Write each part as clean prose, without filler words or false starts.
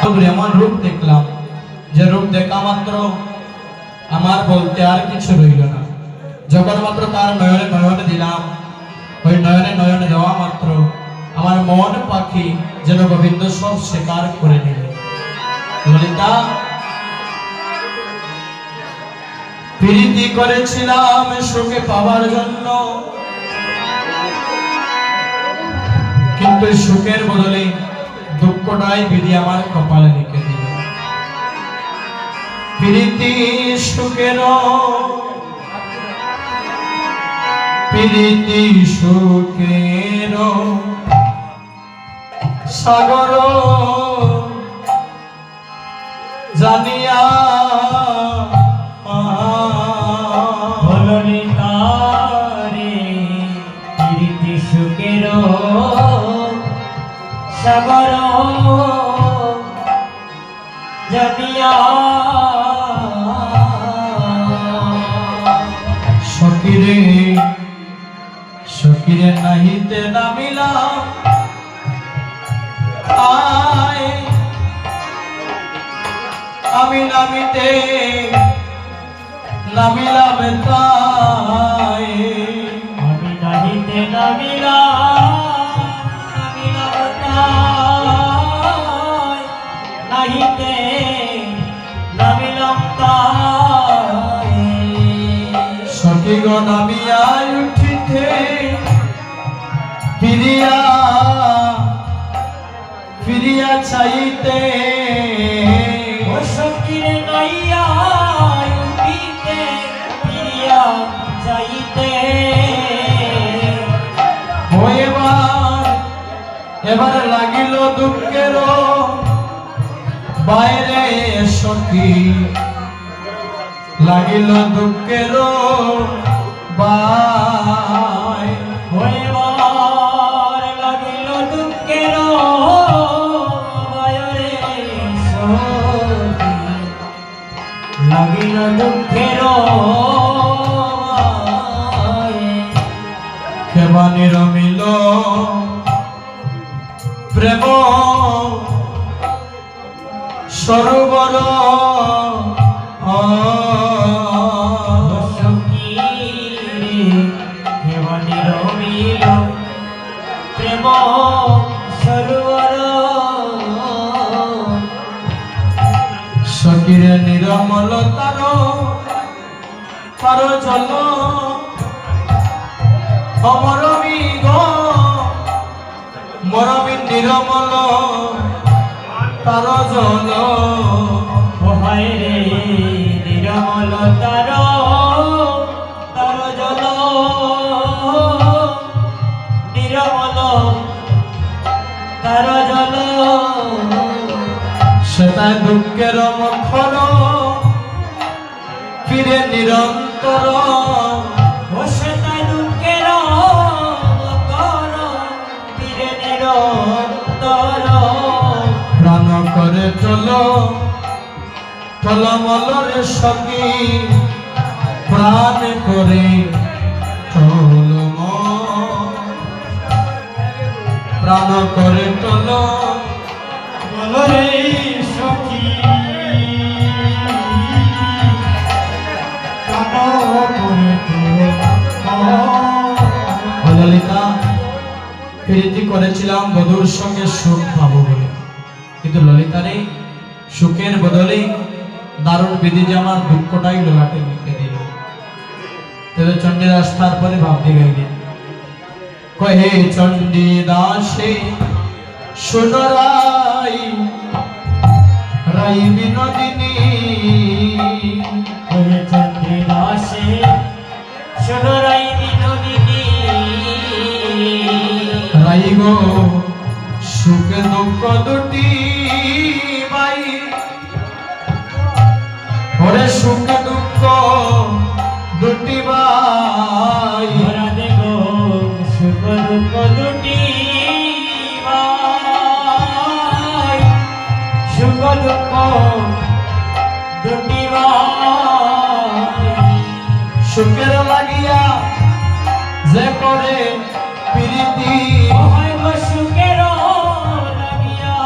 নবীর এমন রূপ দেখলাম যে রূপ দেখা মাত্র আমার বলতে আর কিছু রইল না। যখন মাত্র তার নয়নে নয়নে দিলাম, ওই নয়নে নয়নে দেওয়া মাত্র আমার মন পাখি যেন গোবিন্দ সব স্বীকার করে নিল। ললিতা, প্রীতি করেছিলাম সুখে পাওয়ার জন্য, কিন্তু সুখের বদলে দুঃখটাই বিধি আমার কপালে লিখে দিল। প্রীতি সুখের, প্রীতি সুখের সাগর জানিয়া প্রীতি সুখের সাগর জানিয়া সকিরে সকিরে নাহিতে নামিলাম, আয় আমি নামিতে নামিলাম তাই, আমি নাহিতে নামিলাম তাই, নাহিতে নামিলাম তাই। সখী গো নামিয়া উঠিতে ফিরিয়া ফিরিয়া চাইতে, ও সখীরে নাইয়া উঠিতে ফিরিয়া চাইতে। এবার লাগিল দুঃখের বাইরে সখী, লাগিল দুঃখের এবার লাগিল দুঃখের বাইরে সখী, লাগিল দুঃখের কেবানি রমিল প্রেম সরোবর, সখী কেবানি রমিল প্রেম সরোবর। সখীরে নিরমল তার তার জল অমরমি গো, মরমি নিরমল তার জল, হায় রে নিরমল তার তার জল, নিরমল তার জল। সেটা দুঃখের মুখর ফিরে নিরন্তর, ও সেটাই দুঃখের মুখর ফিরে নিরন্তর। প্রাণ করে চলো টলমলরে সখী, প্রাণ করে টলম, প্রাণ করে টল বলরে সখী, ললিতা, প্রীতি করেছিলাম বধূর সঙ্গে সুখ পাবো বলে, কিন্তু ললিতারে সুখের বদলে দারুণ বিধি যে আমার দুঃখটাই লোলাটে লিখে দিল। তবে চণ্ডীদাস তারপরে ভাবতে গাইলেন, কহে চণ্ডীদাসে সুনরাই রাই বিনোদিনী, কহে চণ্ডীদাসে সুনরাই বিনোদিনী। রাই গো সুখ দুঃখ দুটি বাই, ওরে সুখ দুঃখ দুটি বাই, রাধে গো সুখ দুঃখ দুটি ভাই, সুখ দুঃখ দুটি ভাই। সুখের লাগিয়া যে করে প্রীতি, সুখের লাগিয়া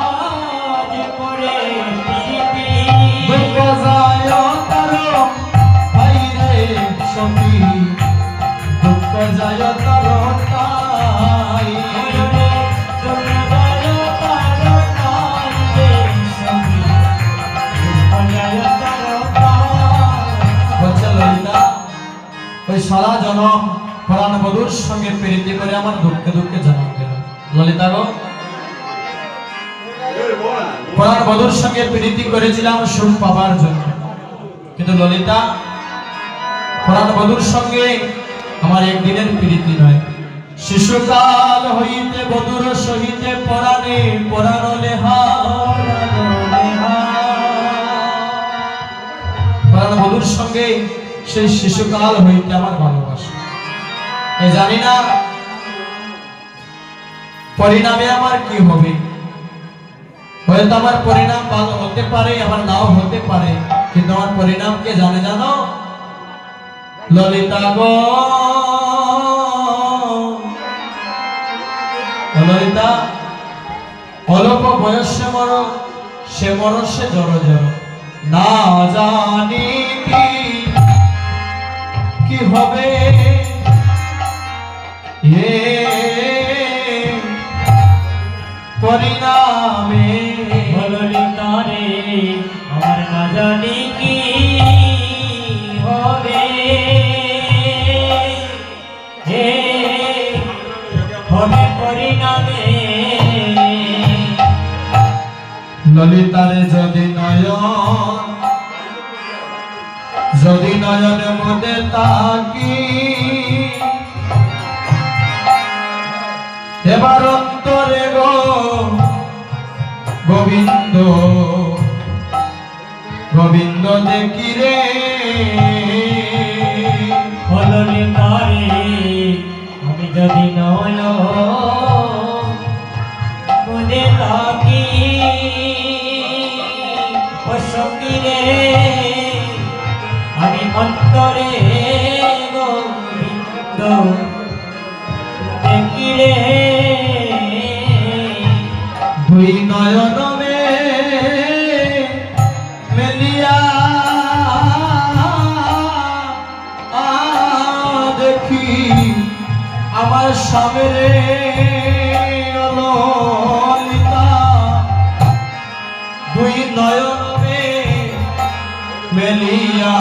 যে করে সারা জনম পরাণ বধূর সঙ্গে প্রীতি করে আমার দুঃখে দুঃখে জন্ম দিল। ললিতা গো, পরাণ বধূর সঙ্গে প্রীতি করেছিলাম সুখ পাবার জন্য, কিন্তু ললিতা পরাণ বধূর সঙ্গে আমার একদিনের প্রীতি নয়, শিশুকাল হইতে বধূর সহিতে পরাণে পরাণ লেহা। পরাণ বধূর সঙ্গে সেই শিশুকাল হইতে আমার ভালোবাসা। এ জানি না পরিণামে আমার কি হবে, হয়তো আমার পরিণাম ভালো হতে পারে, আমার নাও হতে পারে, কিন্তু আমার পরিণাম কে জানে জানো? ললিতা গো, ললিতা অল্প বয়সে মরো, সে মরো সে জড় জড়, না জানি কি হবে এ পরিণামে। ললিতা রে, আমার না জানি কি হবে, হে হবে পরিণামে। ললিতারে যদি নয়ন মধ্যে তাকি, এবার অন্তরে গো গোবিন্দ গোবিন্দ দেখি রে। ললিতা রে, আমি যদি নয় মনে থাকি, ও সখী রে, আমি অন্তরে গোবিন্দ দেখি রে। দুই নয়ন মেলিয়া দেখি আমার সামনে ললিতা, দুই নয়ন মেলিয়া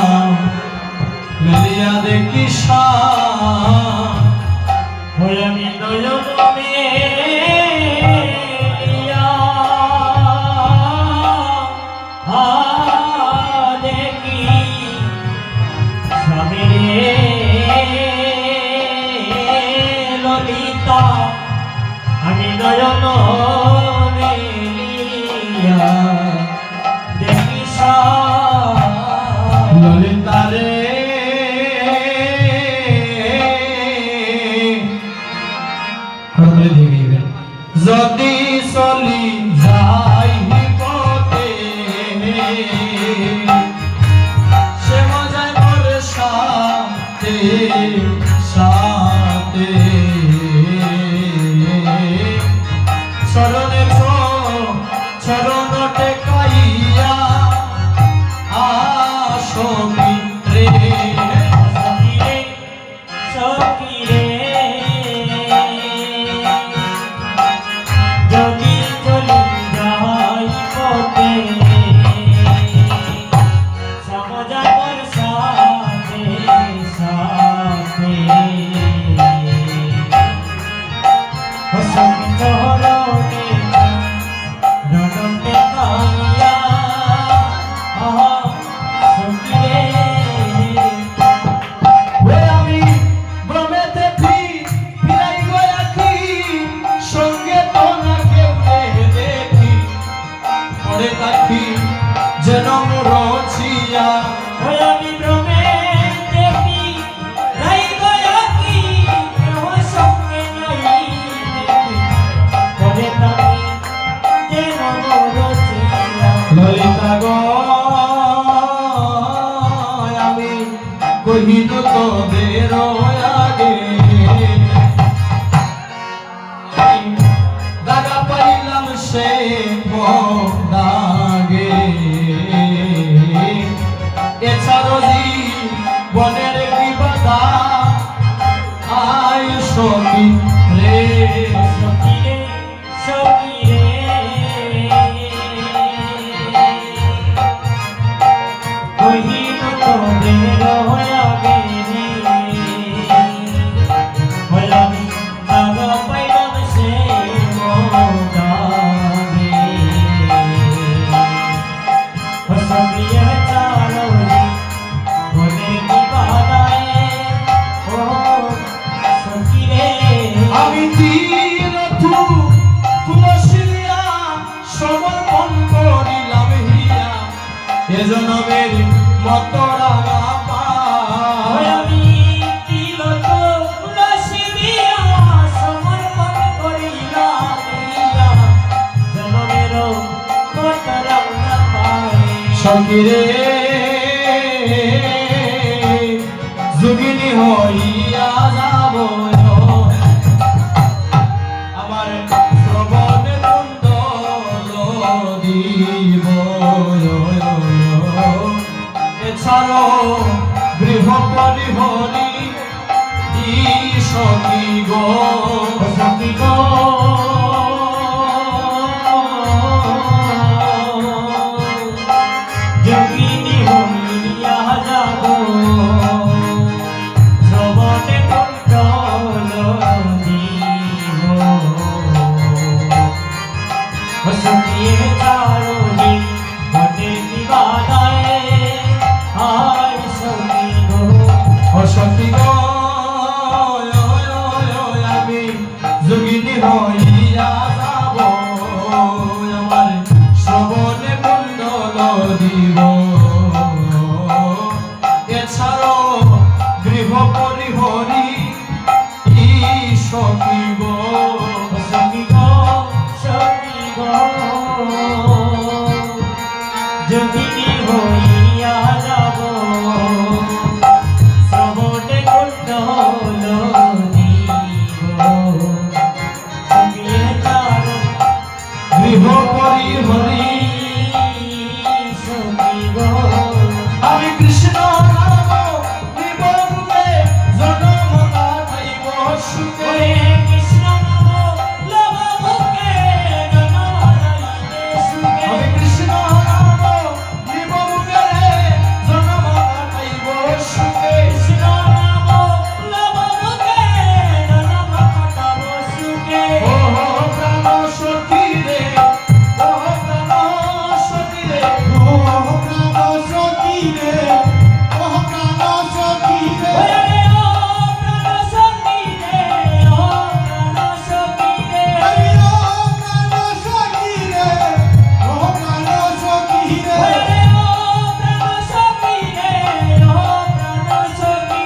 দেখি আমি নয়ন মেলিয়া দেখি স্বামী রে। ললিতা, আমি নয়ন মেলিয়া দেখি ললিতা রে, যদি চলি যাই পথে, সে মজায় মোর সাথে সাথে, চরণে চরণ টেকাইয়া আসমি রে। সখী রে, যদি চলি যাই পথে, সমজাগর সাথে সাথে, সখী চরণে রণতে কাইয়া সখী রে। আমি ভ্রমেতে ফিরাই গো আখি, সঙ্গে তো না কেউ দেখি, পরে তাকি যেন রচিয়া। আমি ভ্রমে দেখি রাই গয়াকি, কেহ সঙ্গে নাই দেখি, পরে তাকি যেন রচিয়া। ললিতা গো, আমি কহিল তোদের আগে, দাগা পাইলাম সে দাগে, এছাড়ো বনের বিবাদা আয় সখী রে। সখী রে, সখী রে, কহিল তোদের আগে রে। এ জনমের মত রাঙা পায় আমি তিলক তুলসী দিয়া সমর্পণ করিলাম জনমের মত রাঙা পায় সখিরে যোগিনী হইয়া যাব আমার শ্রবণে কুণ্ডল দিব এছাড়াও গৃহ পরিহরি সখী গো সখী গো যোগিনী হইয়া যাব শ্রবণে কুণ্ডল দিব সখিয়ে চারণী ঘটে বিবাদায় আয় সখী গো সখী গো আমি যোগিনী হইয়া যাব আমার শ্রবণে কুণ্ডল দিব এছাড়াও গৃহ পরিহরি সখী গো সখী গো সখী গো যোগিনী হইয়া যাব শ্রবণে কুণ্ডল দিব সখিয়ে চারণী গৃহ পরিহরি সখী গো আমি কৃষ্ণ নাম নিব রূপে জনম কাটাইব সুখে ওরে কৃষ্ণ নাম লব মুখে জনম হারাইতে সুখে আমি কৃষ্ণ নাম নিব রূপে জনম কাটাইব সুখে কৃষ্ণ নাম লব মুখে জনম কাটাবো সুখে ও প্রাণ সখী রে ও প্রাণ সখী রে ও প্রাণ সখী রে ও প্রাণ সখী রে ওরে ও প্রাণ সখী রে ও প্রাণ সখী রে হরি ও প্রাণ সখী রে ও প্রাণ সখী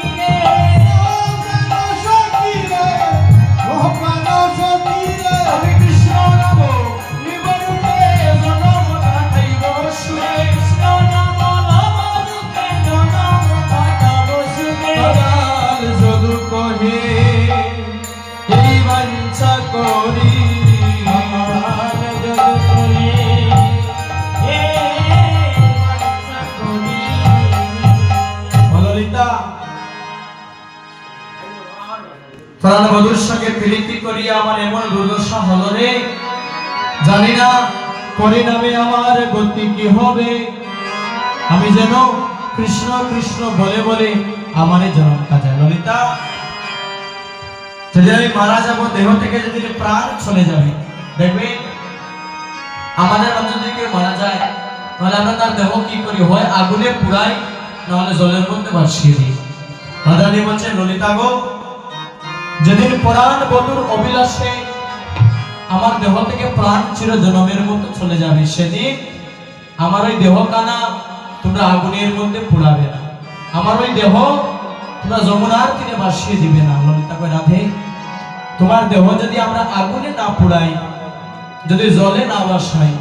রে ওরে ও প্রাণ সখী রে ও প্রাণ সখী রে আমি কৃষ্ণ নাম নিব রূপে জনম কাটাইব সুখে কৃষ্ণ নাম লব মুখে জনম কাটাবো সুখে দয়াল যদু কহে এই বাঞ্ছা করি আমার যদু করে হে বাঞ্ছা করি ললিতা প্রাণ বধূর সঙ্গে প্রীতি করিয়া আমার এমন দুর্দশা হলো রে জানি না পরিণামে আমার গতি কি হবে আমি যেন কৃষ্ণ কৃষ্ণ বলে বলে আমারে জন্ম কাজে ললিতা যদি আমি মারা যাব দেহ থেকে যদি প্রাণ চলে যাবে দেখবে আমাদের মধ্যে যদি কেউ মারা যায় তাহলে আমরা তার দেহ কি করি হয় আগুনে পুড়াই নাহলে জলের মধ্যে ভাসিয়ে দিই রাধারানী বলছে ললিতা গো যেদিন পরাণ বধূর অভিলাষে আমার দেহ থেকে প্রাণ চির জনমের মতো চলে যাবে সেদিন আমার ওই দেহ কানা তোমরা আগুনের মধ্যে পুড়াবে না আমার ওই দেহ তোমরা যমুনার তীরে ভাসিয়ে দিবে না ললিতা কয় রাধে তোমার দেহ যদি আমরা আগুনে না পুড়াই যদি জলে না ভাসাই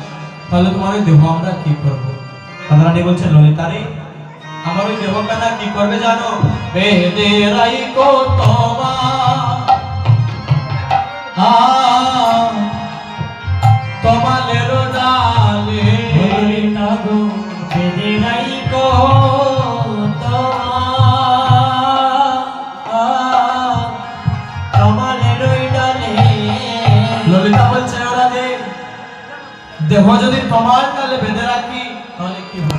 তাহলে তোমার ওই দেহ আমরা কি করবো রাধারানী বলছে ললিতা রে আমার ওই দেহ কানা কি করবে জানো বেদে রাই কো তোমা তোমালের ডালে ললিতা গো বেদে নাই গো তোমার ডালে ললিতা বলছে ওরা দেহ যদি তোমার ডালে বেঁধে রাখি তাহলে কি হবে